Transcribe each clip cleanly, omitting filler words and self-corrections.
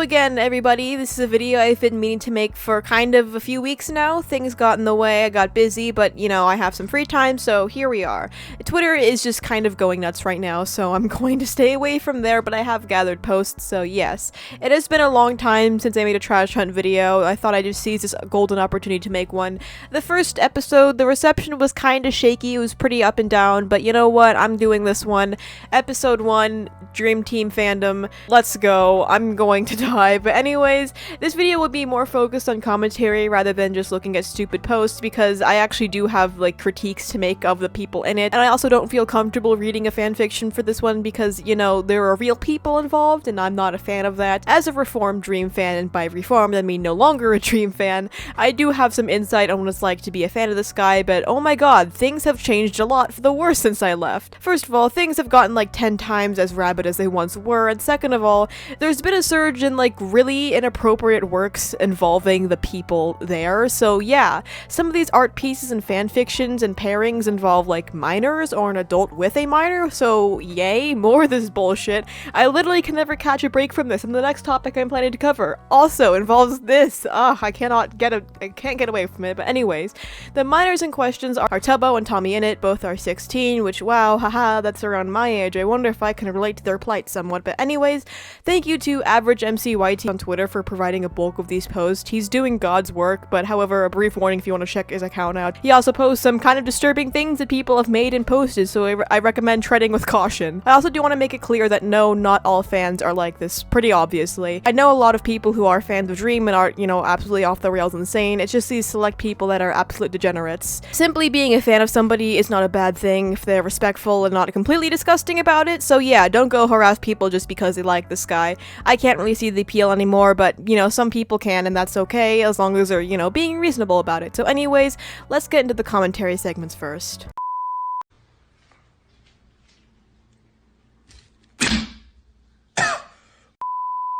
again, everybody, this is a video I've been meaning to make for kind of a few weeks now. Things got in the way, I got busy, but you know, I have some free time, so here we are. Twitter is just kind of going nuts right now, so I'm going to stay away from there, but I have gathered posts, so yes. It has been a long time since I made a trash hunt video. I thought I'd just seize this golden opportunity to make one. The first episode, the reception was kind of shaky, it was pretty up and down, but you know what, I'm doing this one. Episode 1, Dream Team Fandom, let's go. I'm going to die. But anyways, this video would be more focused on commentary rather than just looking at stupid posts, because I actually do have like critiques to make of the people in it, and I also don't feel comfortable reading a fanfiction for this one because, you know, there are real people involved and I'm not a fan of that. As a reformed Dream fan, and by reformed I mean no longer a Dream fan, I do have some insight on what it's like to be a fan of this guy, but oh my god, things have changed a lot for the worse since I left. First of all, things have gotten like 10 times as rabid as they once were, and second of all, there's been a surge in like really inappropriate works involving the people there. So yeah, some of these art pieces and fan fictions and pairings involve like minors or an adult with a minor, so yay, more of this bullshit. I literally can never catch a break from this, and the next topic I'm planning to cover also involves this. I can't get away from it. But anyways, the minors in questions are Tubbo and Tommy Innit. Both are 16, which wow, haha, that's around my age. I wonder if I can relate to their plight somewhat. But anyways, thank you to Average MCYT on Twitter for providing a bulk of these posts. He's doing God's work, but however, a brief warning if you want to check his account out. He also posts some kind of disturbing things that people have made and posted, so I recommend treading with caution. I also do want to make it clear that no, not all fans are like this, pretty obviously. I know a lot of people who are fans of Dream and are, you know, absolutely off the rails insane. It's just these select people that are absolute degenerates. Simply being a fan of somebody is not a bad thing if they're respectful and not completely disgusting about it, so yeah, don't go harass people just because they like this guy. I can't really see the appeal anymore, but you know, some people can, and that's okay as long as they're, you know, being reasonable about it. So anyways, let's get into the commentary segments first.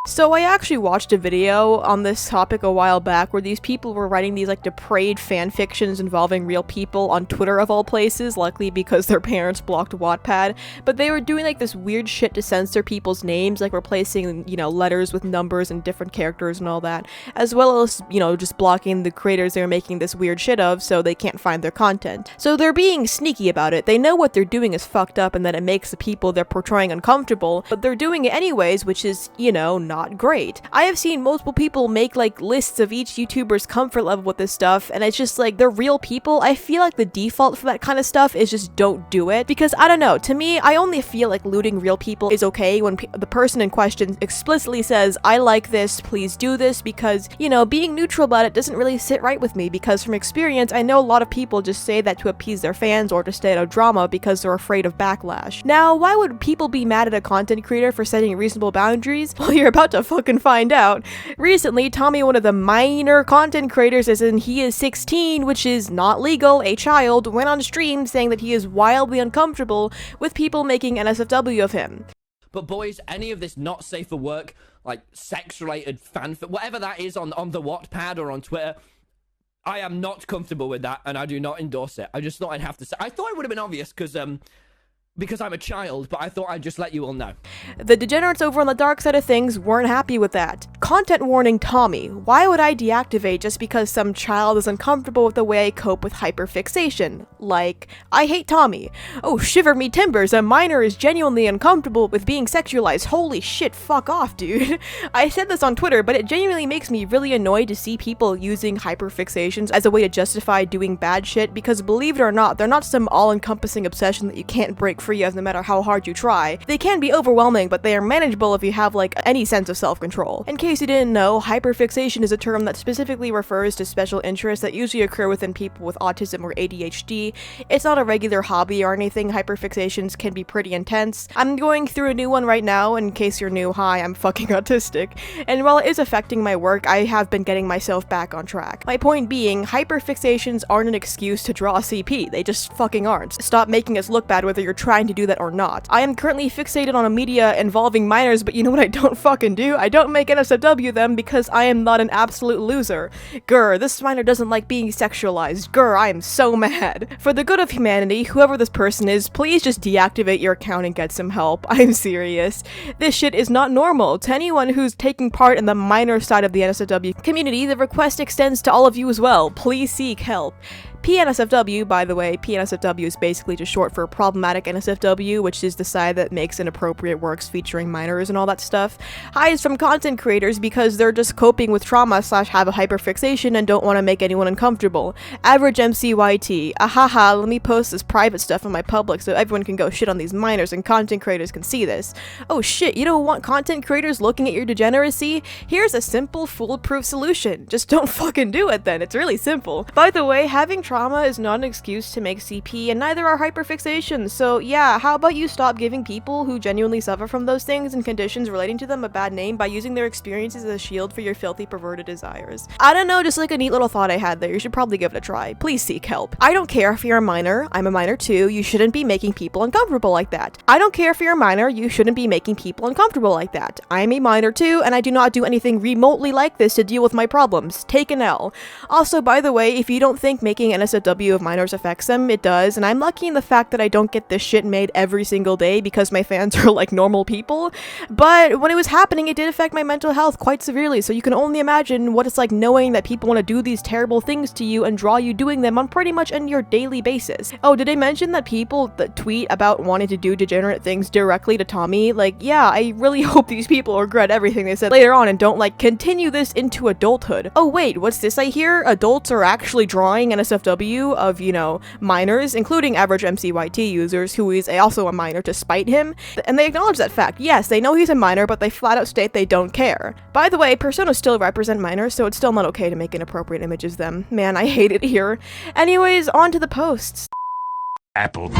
So I actually watched a video on this topic a while back where these people were writing these like depraved fan fictions involving real people on Twitter of all places, likely because their parents blocked Wattpad, but they were doing like this weird shit to censor people's names, like replacing, you know, letters with numbers and different characters and all that, as well as, you know, just blocking the creators they were making this weird shit of so they can't find their content. So they're being sneaky about it. They know what they're doing is fucked up and that it makes the people they're portraying uncomfortable, but they're doing it anyways, which is, you know, not great. I have seen multiple people make like lists of each YouTuber's comfort level with this stuff, and it's just like, they're real people. I feel like the default for that kind of stuff is just don't do it, because I don't know, to me, I only feel like looting real people is okay when the person in question explicitly says, I like this, please do this, because, you know, being neutral about it doesn't really sit right with me, because from experience, I know a lot of people just say that to appease their fans or to stay out of drama because they're afraid of backlash. Now, why would people be mad at a content creator for setting reasonable boundaries? Well, you're about to fucking find out. Recently, Tommy, one of the minor content creators, as in he is 16, which is not legal, a child, went on stream saying that he is wildly uncomfortable with people making NSFW of him. But boys, any of this not safe for work, like sex-related fanfic, whatever that is on the Wattpad or on Twitter, I am not comfortable with that, and I do not endorse it. I just thought I'd have to say. I thought it would have been obvious because I'm a child, but I thought I'd just let you all know. The degenerates over on the dark side of things weren't happy with that. Content warning Tommy. Why would I deactivate just because some child is uncomfortable with the way I cope with hyperfixation? Like, I hate Tommy. Oh, shiver me timbers, a minor is genuinely uncomfortable with being sexualized. Holy shit, fuck off, dude. I said this on Twitter, but it genuinely makes me really annoyed to see people using hyperfixations as a way to justify doing bad shit, because believe it or not, they're not some all-encompassing obsession that you can't break free of no matter how hard you try. They can be overwhelming, but they are manageable if you have like any sense of self-control. In case you didn't know, hyperfixation is a term that specifically refers to special interests that usually occur within people with autism or ADHD. It's not a regular hobby or anything. Hyperfixations can be pretty intense. I'm going through a new one right now. In case you're new, hi, I'm fucking autistic. And while it is affecting my work, I have been getting myself back on track. My point being, hyperfixations aren't an excuse to draw CP. They just fucking aren't. Stop making us look bad whether you're trying to do that or not. I am currently fixated on a media involving minors, but you know what I don't fucking do? I don't make NSFW NSFW them because I am not an absolute loser. Grr, this minor doesn't like being sexualized. Grr, I am so mad. For the good of humanity, whoever this person is, please just deactivate your account and get some help. I'm serious. This shit is not normal. To anyone who's taking part in the minor side of the NSFW community, the request extends to all of you as well. Please seek help. PNSFW, by the way, PNSFW is basically just short for problematic NSFW, which is the side that makes inappropriate works featuring minors and all that stuff, hides from content creators because they're just coping with trauma / have a hyperfixation and don't want to make anyone uncomfortable. Average MCYT, ahaha, let me post this private stuff in my public so everyone can go shit on these minors and content creators can see this. Oh shit, you don't want content creators looking at your degeneracy? Here's a simple, foolproof solution. Just don't fucking do it then, it's really simple. By the way, having trauma is not an excuse to make CP, and neither are hyperfixations, so yeah, how about you stop giving people who genuinely suffer from those things and conditions relating to them a bad name by using their experiences as a shield for your filthy perverted desires. I don't know, just like a neat little thought I had there, you should probably give it a try. Please seek help. I don't care if you're a minor, I'm a minor too, you shouldn't be making people uncomfortable like that. I don't care if you're a minor, you shouldn't be making people uncomfortable like that. I'm a minor too, and I do not do anything remotely like this to deal with my problems. Take an L. Also, by the way, if you don't think making NSFW of minors affects them, it does, and I'm lucky in the fact that I don't get this shit made every single day because my fans are like normal people, but when it was happening it did affect my mental health quite severely, so you can only imagine what it's like knowing that people want to do these terrible things to you and draw you doing them on pretty much on your daily basis. Oh, did I mention that people that tweet about wanting to do degenerate things directly to Tommy? Like, yeah, I really hope these people regret everything they said later on and don't like continue this into adulthood. Oh wait, what's this I hear? Adults are actually drawing NSFW of, you know, minors, including average MCYT users, who is also a minor, to spite him, and they acknowledge that fact. Yes, they know he's a minor, but they flat out state they don't care. By the way, personas still represent minors, so it's still not okay to make inappropriate images of them. Man, I hate it here. Anyways, on to the posts. Apple.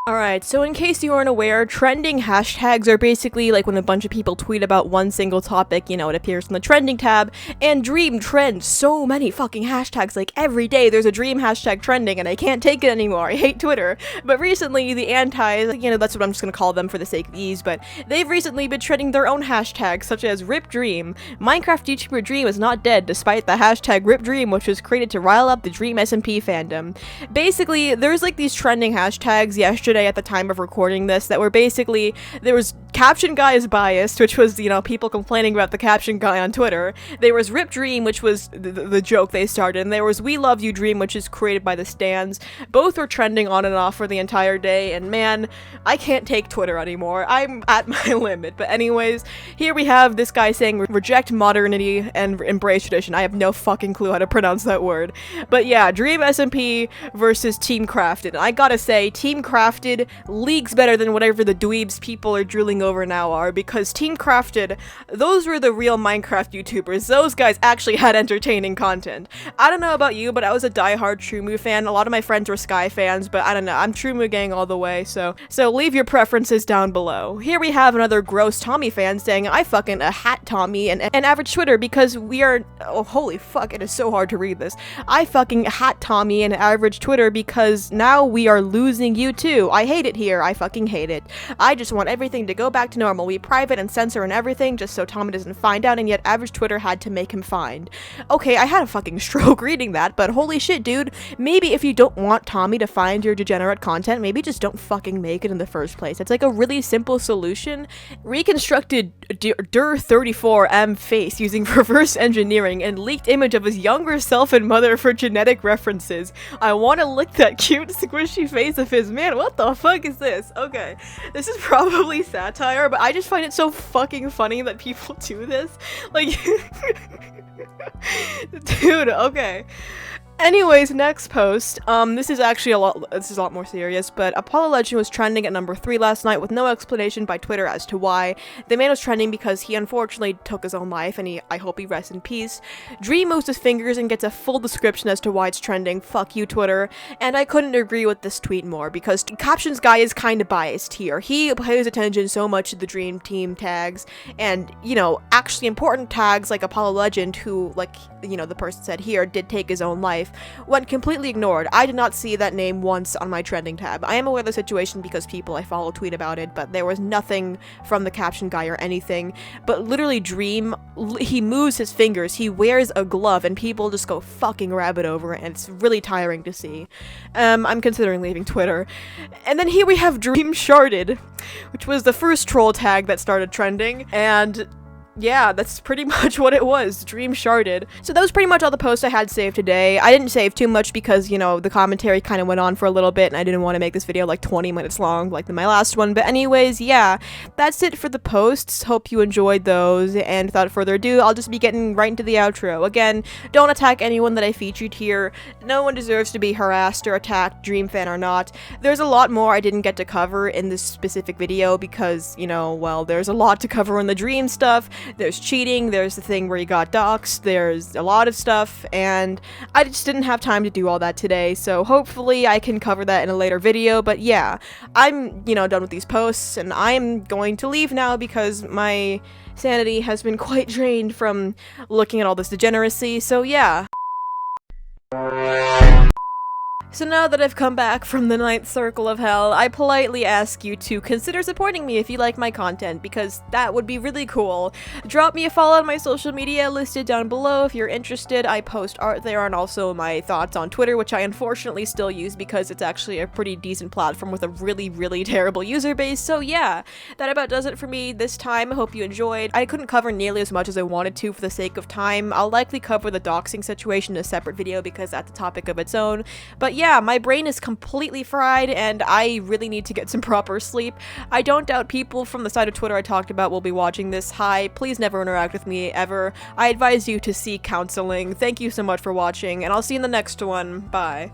Alright, so in case you aren't aware, trending hashtags are basically like when a bunch of people tweet about one single topic, you know, it appears in the trending tab, and Dream trends so many fucking hashtags, like every day there's a Dream hashtag trending and I can't take it anymore, I hate Twitter. But recently, the antis, you know, that's what I'm just gonna call them for the sake of ease, but they've recently been trending their own hashtags, such as Rip Dream. Minecraft YouTuber Dream is not dead, despite the hashtag Rip Dream, which was created to rile up the Dream SMP fandom. Basically, there's like these trending hashtags yesterday at the time of recording this that were basically, there was Caption Guy is biased, which was, you know, people complaining about the Caption Guy on Twitter. There was Rip Dream, which was the joke they started, and there was We Love You Dream, which is created by the Stans. Both were trending on and off for the entire day, and man, I can't take Twitter anymore. I'm at my limit. But anyways, here we have this guy saying reject modernity and embrace tradition. I have no fucking clue how to pronounce that word. But yeah, Dream SMP versus Team Crafted. And I gotta say, Team Crafted leagues better than whatever the dweebs people are drooling over now are, because Team Crafted, those were the real Minecraft YouTubers. Those guys actually had entertaining content. I don't know about you, but I was a diehard Trumu fan. A lot of my friends were Sky fans, but I don't know, I'm Trumu gang all the way, so leave your preferences down below. Here we have another gross Tommy fan saying, I fucking hat Tommy and average Twitter because we are, oh holy fuck, it is so hard to read this. I fucking hat Tommy and average Twitter because now we are losing you too. I hate it here, I fucking hate it. I just want everything to go back to normal. We private and censor and everything just so Tommy doesn't find out, and yet average Twitter had to make him find. Okay, I had a fucking stroke reading that, but holy shit, dude. Maybe if you don't want Tommy to find your degenerate content, maybe just don't fucking make it in the first place. It's like a really simple solution. Reconstructed Dur34M face using reverse engineering and leaked image of his younger self and mother for genetic references. I want to lick that cute squishy face of his. Man, what the fuck is this? Okay, this is probably satire, but I just find it so fucking funny that people do this. Like, dude, okay. Anyways, next post. This is actually a lot more serious, but Apollo Legend was trending at number 3 last night with no explanation by Twitter as to why. The man was trending because he unfortunately took his own life, and I hope he rests in peace. Dream moves his fingers and gets a full description as to why it's trending. Fuck you, Twitter. And I couldn't agree with this tweet more, because Captions Guy is kind of biased here. He pays attention so much to the Dream Team tags, and, you know, actually important tags like Apollo Legend, who, like, you know, the person said here, did take his own life. life went completely ignored. I did not see that name once on my trending tab. I am aware of the situation because people I follow tweet about it, but there was nothing from the caption guy or anything. But literally Dream, he moves his fingers, he wears a glove, and people just go fucking rabid over it, and it's really tiring to see. I'm considering leaving Twitter. And then here we have Dream Sharded, which was the first troll tag that started trending, and yeah, that's pretty much what it was. Dream Sharded. So that was pretty much all the posts I had saved today. I didn't save too much because, you know, the commentary kind of went on for a little bit and I didn't want to make this video like 20 minutes long like my last one. But anyways, yeah, that's it for the posts. Hope you enjoyed those, and without further ado, I'll just be getting right into the outro. Again, don't attack anyone that I featured here. No one deserves to be harassed or attacked, Dream fan or not. There's a lot more I didn't get to cover in this specific video because, you know, well, there's a lot to cover in the Dream stuff. There's cheating, there's the thing where you got doxxed, there's a lot of stuff, and I just didn't have time to do all that today, so hopefully I can cover that in a later video. But yeah, I'm, you know, done with these posts, and I'm going to leave now because my sanity has been quite drained from looking at all this degeneracy, so yeah. So now that I've come back from the ninth circle of hell, I politely ask you to consider supporting me if you like my content, because that would be really cool. Drop me a follow on my social media listed down below if you're interested. I post art there and also my thoughts on Twitter, which I unfortunately still use because it's actually a pretty decent platform with a really, really terrible user base. So yeah, that about does it for me this time. I hope you enjoyed. I couldn't cover nearly as much as I wanted to for the sake of time. I'll likely cover the doxing situation in a separate video because that's a topic of its own. But yeah, my brain is completely fried and I really need to get some proper sleep. I don't doubt people from the side of Twitter I talked about will be watching this. Hi, please never interact with me ever. I advise you to seek counseling. Thank you so much for watching, and I'll see you in the next one. Bye.